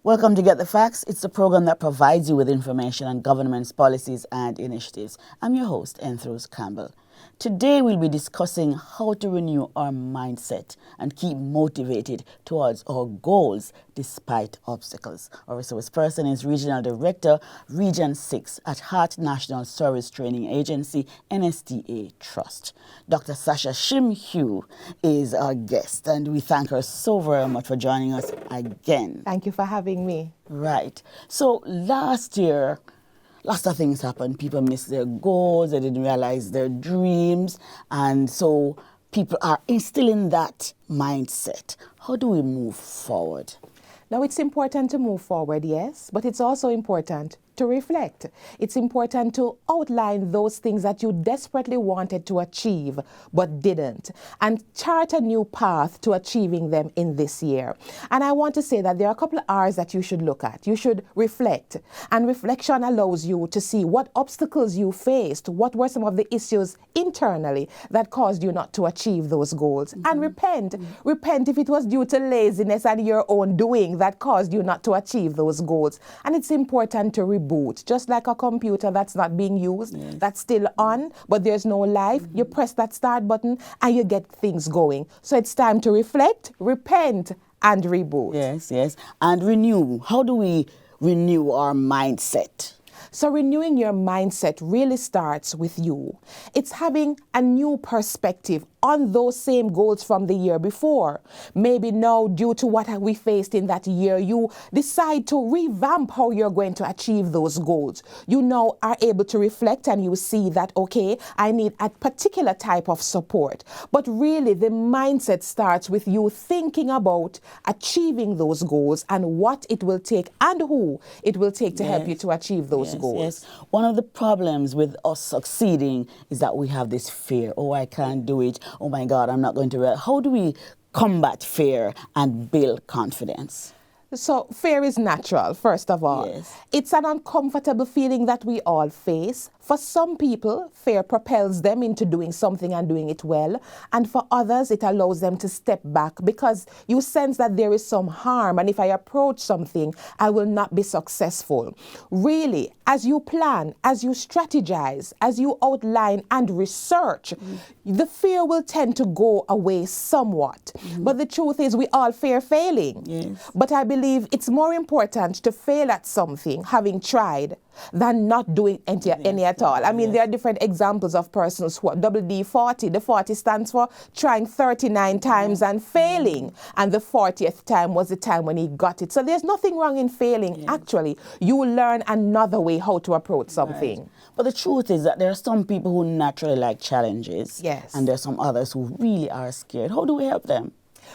Welcome to Get the Facts. It's the program that provides you with information on government's policies and initiatives. I'm your host, Enthros Campbell. Today we'll be discussing how to renew our mindset and keep motivated towards our goals despite obstacles. Our resource person is Regional Director, Region 6 at Heart National Service Training Agency, NSTA Trust. Dr. Sasha Shim-Hue is our guest, and we thank her so very much for joining us again. Thank you for having me. Right. So last year, lots of things happened. People missed their goals, they didn't realize their dreams, and so people are still in that mindset. How do we move forward? Now, it's important to move forward, yes, but it's also important to reflect. It's important to outline those things that you desperately wanted to achieve but didn't, and chart a new path to achieving them in this year. And I want to say that there are a couple of R's that you should look at. You should reflect, and reflection allows you to see what obstacles you faced, what were some of the issues internally that caused you not to achieve those goals. And repent. Repent if it was due to laziness and your own doing that caused you not to achieve those goals. And it's important to reboot. Just like a computer that's not being used, that's still on, but there's no life, you press that start button and you get things going. So it's time to reflect, repent, and reboot. Yes. And renew. How do we renew our mindset? So renewing your mindset really starts with you. It's having a new perspective on those same goals from the year before. Maybe now, due to what we faced in that year, you decide to revamp how you're going to achieve those goals. You now are able to reflect and you see that, okay, I need a particular type of support. But really, the mindset starts with you thinking about achieving those goals and what it will take and who it will take to help you to achieve those goals. Yes. One of the problems with us succeeding is that we have this fear. Oh, I can't do it. Oh my God, I'm not going to. How do we combat fear and build confidence? So fear is natural, first of all. Yes. It's an uncomfortable feeling that we all face. For some people, fear propels them into doing something and doing it well. And for others, it allows them to step back because you sense that there is some harm. And if I approach something, I will not be successful. Really, as you plan, as you strategize, as you outline and research, the fear will tend to go away somewhat. But the truth is we all fear failing. Yes. But I believe it's more important to fail at something, having tried, than not doing any at all. I mean, there are different examples of persons who are WD-40. The 40 stands for trying 39 times and failing. And the 40th time was the time when he got it. So there's nothing wrong in failing, actually. You will learn another way how to approach something. Right. But the truth is that there are some people who naturally like challenges. Yes. And there are some others who really are scared. How do we help them?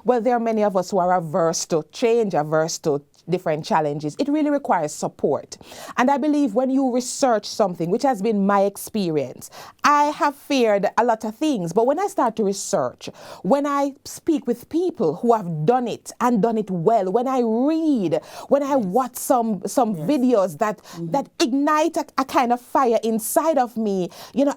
Well, there are many of us who are averse to change, averse to different challenges. It really requires support. And I believe when you research something, which has been my experience, I have feared a lot of things, but when I start to research, when I speak with people who have done it and done it well, when I read, when I watch some videos that ignite a kind of fire inside of me,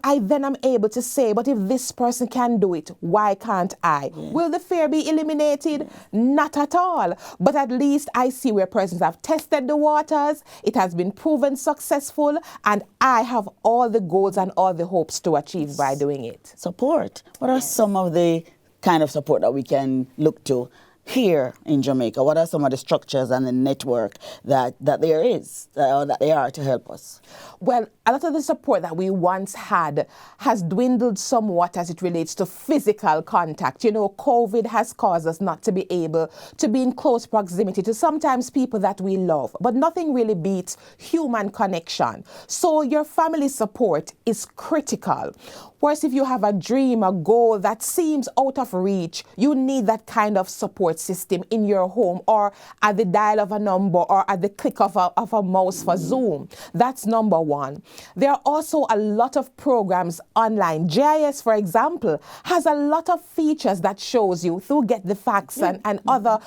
I then am able to say, but if this person can do it, why can't I? Will the fear be eliminated? Not at all. But at least I see where persons have tested the waters, it has been proven successful, and I have all the goals and all the hopes to achieve by doing it. Support. What are some of the kind of support that we can look to here in Jamaica? What are some of the structures and the network that there is, or that they are to help us? Well, a lot of the support that we once had has dwindled somewhat as it relates to physical contact. COVID has caused us not to be able to be in close proximity to sometimes people that we love, but nothing really beats human connection. So your family support is critical. Whereas if you have a dream, a goal that seems out of reach, you need that kind of support system in your home or at the dial of a number or at the click of a mouse for Zoom. That's number one. There are also a lot of programs online. GIS, for example, has a lot of features that shows you through Get the Facts and other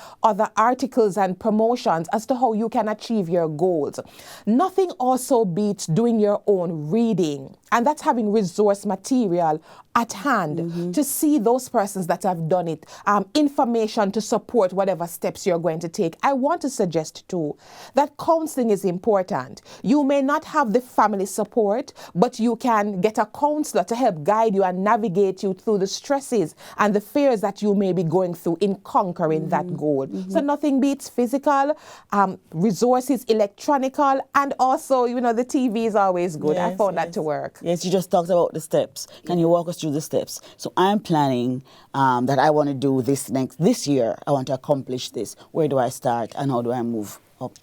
articles and promotions as to how you can achieve your goals. Nothing also beats doing your own reading. And that's having resource material at hand to see those persons that have done it, information to support whatever steps you're going to take. I want to suggest too that counseling is important. You may not have the family support, but you can get a counselor to help guide you and navigate you through the stresses and the fears that you may be going through in conquering that goal. So nothing beats physical, resources, electronical, and also, the TV is always good. I found that to work. Yes, you just talked about the steps. Can you walk us through the steps? So I'm planning that I want to do this year. I want to accomplish this. Where do I start and how do I move up?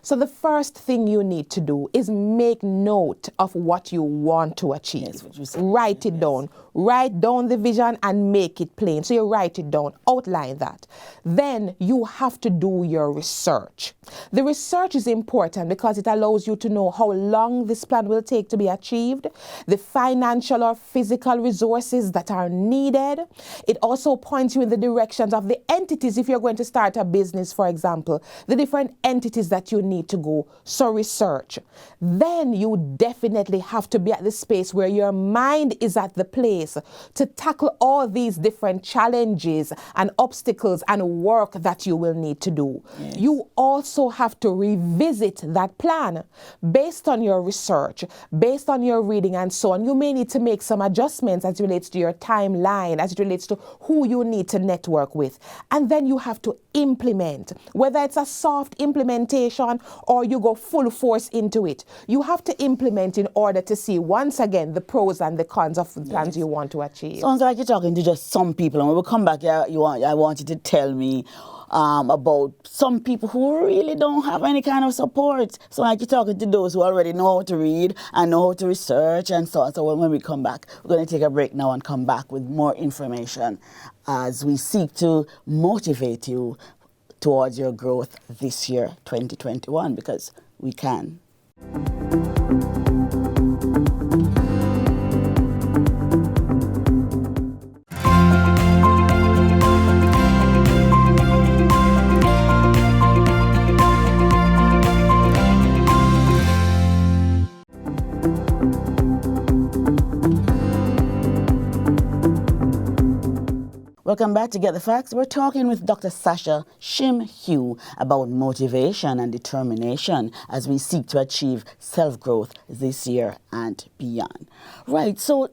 So the first thing you need to do is make note of what you want to achieve. Yes, what you said. Write it down. Write down the vision and make it plain. So you write it down, outline that. Then you have to do your research. The research is important because it allows you to know how long this plan will take to be achieved, the financial or physical resources that are needed. It also points you in the directions of the entities. If you're going to start a business, for example, the different entities that you need to go. So research. Then you definitely have to be at the space where your mind is at the place to tackle all these different challenges and obstacles and work that you will need to do. Yes. You also have to revisit that plan based on your research, based on your reading and so on. You may need to make some adjustments as it relates to your timeline, as it relates to who you need to network with. And then you have to implement, whether it's a soft implementation or you go full force into it. You have to implement in order to see, once again, the pros and the cons of the plans you want to achieve. Sounds like you're talking to just some people. And when we come back, I want you to tell me about some people who really don't have any kind of support. So like you're talking to those who already know how to read and know how to research and so on. So when we come back, we're going to take a break now and come back with more information as we seek to motivate you towards your growth this year, 2021, because we can. Welcome back to Get the Facts. We're talking with Dr. Sasha Shim-Hue about motivation and determination as we seek to achieve self-growth this year and beyond. Right, so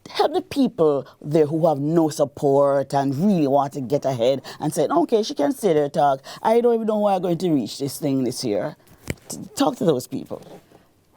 help the people there who have no support and really want to get ahead and say, okay, she can stay there, talk. I don't even know why I'm going to reach this thing this year. Talk to those people.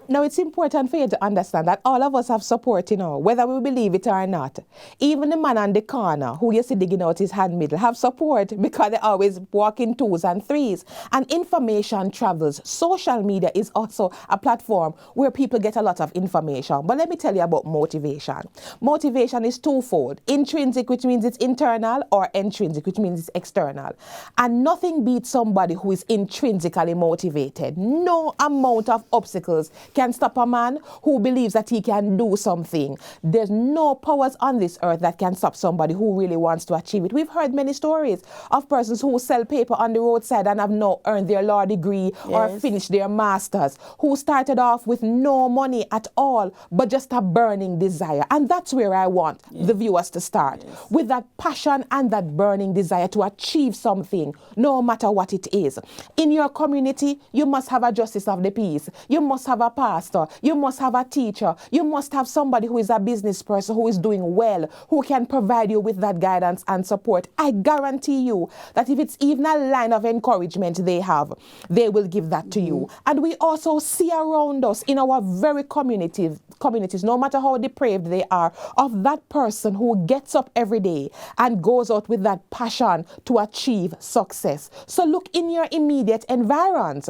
Now, it's important for you to understand that all of us have support, whether we believe it or not. Even the man on the corner who you see digging out his hand middle have support because they always walk in twos and threes. And information travels. Social media is also a platform where people get a lot of information. But let me tell you about motivation. Motivation is twofold. Intrinsic, which means it's internal, or extrinsic, which means it's external. And nothing beats somebody who is intrinsically motivated. No amount of obstacles can stop a man who believes that he can do something. There's no powers on this earth that can stop somebody who really wants to achieve it. We've heard many stories of persons who sell paper on the roadside and have now earned their law degree or finished their masters, who started off with no money at all, but just a burning desire. And that's where I want the viewers to start, with that passion and that burning desire to achieve something, no matter what it is. In your community, you must have a justice of the peace. You must have a pastor, you must have a teacher, you must have somebody who is a business person who is doing well, who can provide you with that guidance and support. I guarantee you that if it's even a line of encouragement they have, they will give that to you. And we also see around us in our very communities, no matter how depraved they are, of that person who gets up every day and goes out with that passion to achieve success. So look in your immediate environs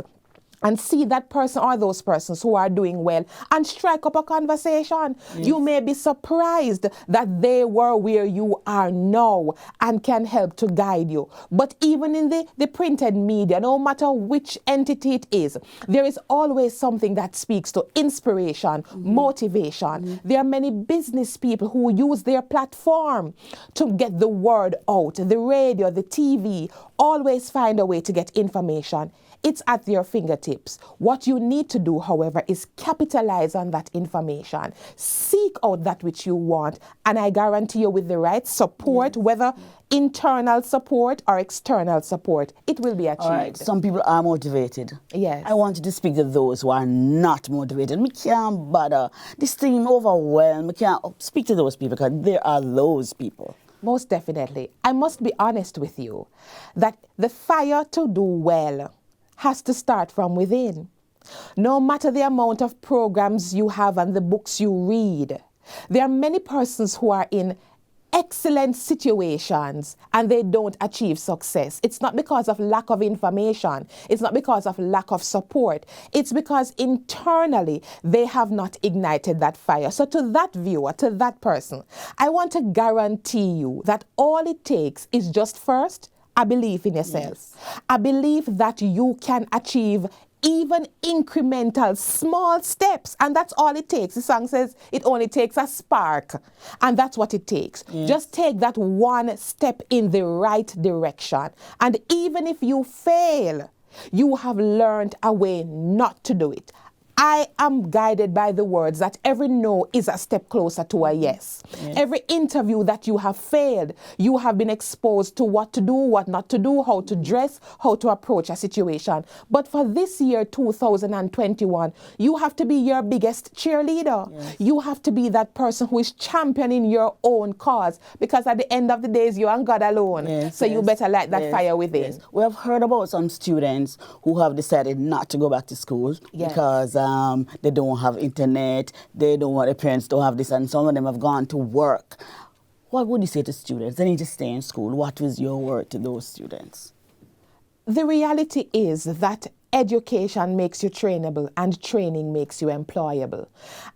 and see that person or those persons who are doing well and strike up a conversation. Yes. You may be surprised that they were where you are now and can help to guide you. But even in the printed media, no matter which entity it is, there is always something that speaks to inspiration, motivation. There are many business people who use their platform to get the word out. The radio, the TV, always find a way to get information. It's at your fingertips. tips. What you need to do, however, is capitalize on that information. Seek out that which you want, and I guarantee you, with the right support, whether internal support or external support, it will be achieved. All right, some people are motivated. Yes. I wanted to speak to those who are not motivated. Me can't bother. This thing overwhelmed. Me can't speak to those people because there are those people. Most definitely. I must be honest with you that the fire to do well has to start from within. No matter the amount of programs you have and the books you read, there are many persons who are in excellent situations and they don't achieve success. It's not because of lack of information. It's not because of lack of support. It's because internally they have not ignited that fire. So to that viewer, to that person, I want to guarantee you that all it takes is just first a belief in yourself. A belief that you can achieve even incremental, small steps. And that's all it takes. The song says it only takes a spark. And that's what it takes. Just take that one step in the right direction. And even if you fail, you have learned a way not to do it. I am guided by the words that every no is a step closer to a yes. Every interview that you have failed, you have been exposed to what to do, what not to do, how to dress, how to approach a situation. But for this year, 2021, you have to be your biggest cheerleader. You have to be that person who is championing your own cause, because at the end of the day, it's you and God alone. So you better light that fire within. We have heard about some students who have decided not to go back to school because they don't have internet, they don't want, their parents don't have this, and some of them have gone to work. What would you say to students? They need to stay in school. What is your word to those students? The reality is that education makes you trainable and training makes you employable.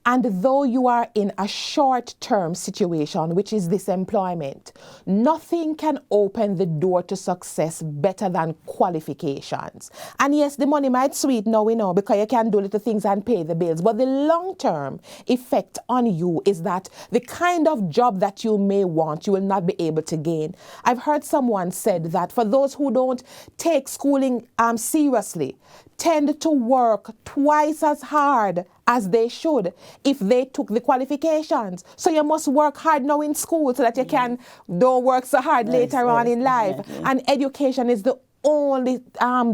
And though you are in a short-term situation, which is this employment, nothing can open the door to success better than qualifications. And yes, the money might sweet now, we know, because you can do little things and pay the bills. But the long-term effect on you is that the kind of job that you may want, you will not be able to gain. I've heard someone said that for those who don't take schooling seriously, tend to work twice as hard as they should if they took the qualifications. So you must work hard now in school so that you can don't work so hard later on in life. And education is the only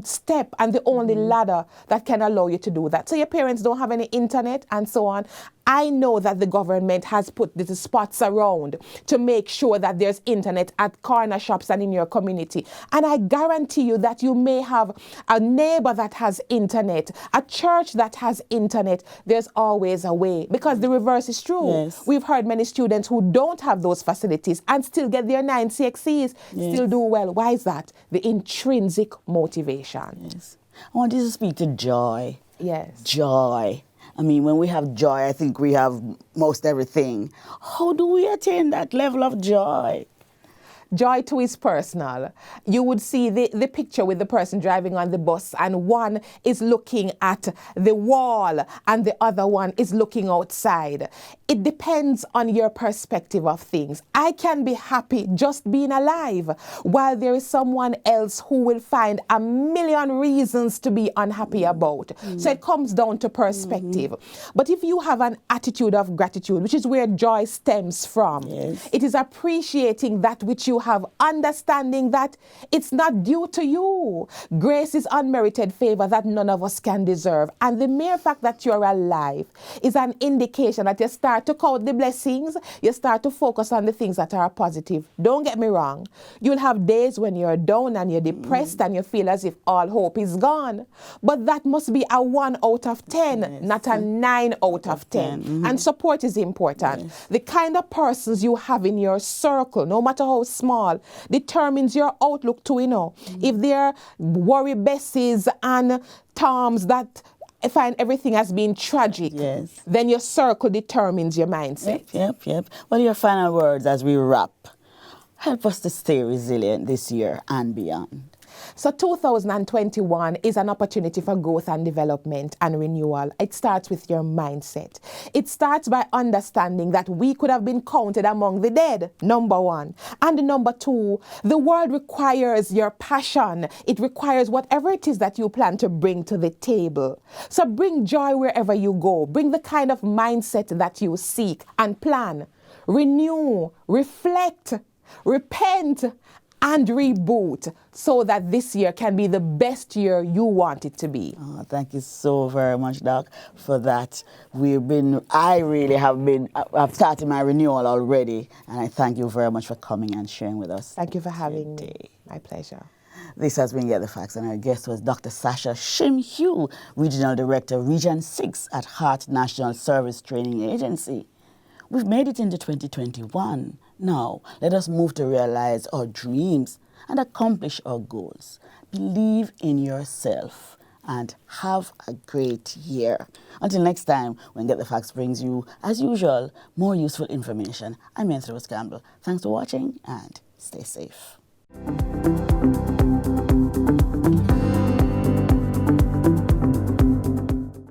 step and the only ladder that can allow you to do that. So your parents don't have any internet and so on. I know that the government has put little spots around to make sure that there's internet at corner shops and in your community. And I guarantee you that you may have a neighbor that has internet, a church that has internet. There's always a way, because the reverse is true. We've heard many students who don't have those facilities and still get their 9 CXCs, still do well. Why is that? The intrinsic motivation. I want you to speak to joy. Joy. I mean, when we have joy, I think we have most everything. How do we attain that level of joy? Joy too is personal. You would see the picture with the person driving on the bus, and one is looking at the wall and the other one is looking outside. It depends on your perspective of things. I can be happy just being alive, while there is someone else who will find a million reasons to be unhappy about. So it comes down to perspective. But if you have an attitude of gratitude, which is where joy stems from, it is appreciating that which you have, understanding that it's not due to you. Grace is unmerited favor that none of us can deserve. And the mere fact that you're alive is an indication that you start to count the blessings, you start to focus on the things that are positive. Don't get me wrong. You'll have days when you're down and you're depressed and you feel as if all hope is gone. But that must be a 1 out of 10, not a 9 out of 10. And support is important. The kind of persons you have in your circle, no matter how small, determines your outlook too, you know. If they're worry besties and toms that find everything as being tragic, then your circle determines your mindset. Well, your final words as we wrap. Help us to stay resilient this year and beyond. So 2021 is an opportunity for growth and development and renewal. It starts with your mindset. It starts by understanding that we could have been counted among the dead, number one. And number two, the world requires your passion. It requires whatever it is that you plan to bring to the table. So bring joy wherever you go. Bring the kind of mindset that you seek and plan. Renew, reflect, repent, and reboot so that this year can be the best year you want it to be. Oh, thank you so very much, Doc, for that. I've started my renewal already, and I thank you very much for coming and sharing with us. Thank you for having me. My pleasure. This has been Get the Facts, and our guest was Dr. Sasha Shim-Hue, Regional Director, Region 6 at Heart National Service Training Agency. We've made it into 2021. Now, let us move to realize our dreams and accomplish our goals. Believe in yourself and have a great year. Until next time, when Get the Facts brings you, as usual, more useful information, I'm Rose Campbell. Thanks for watching and stay safe.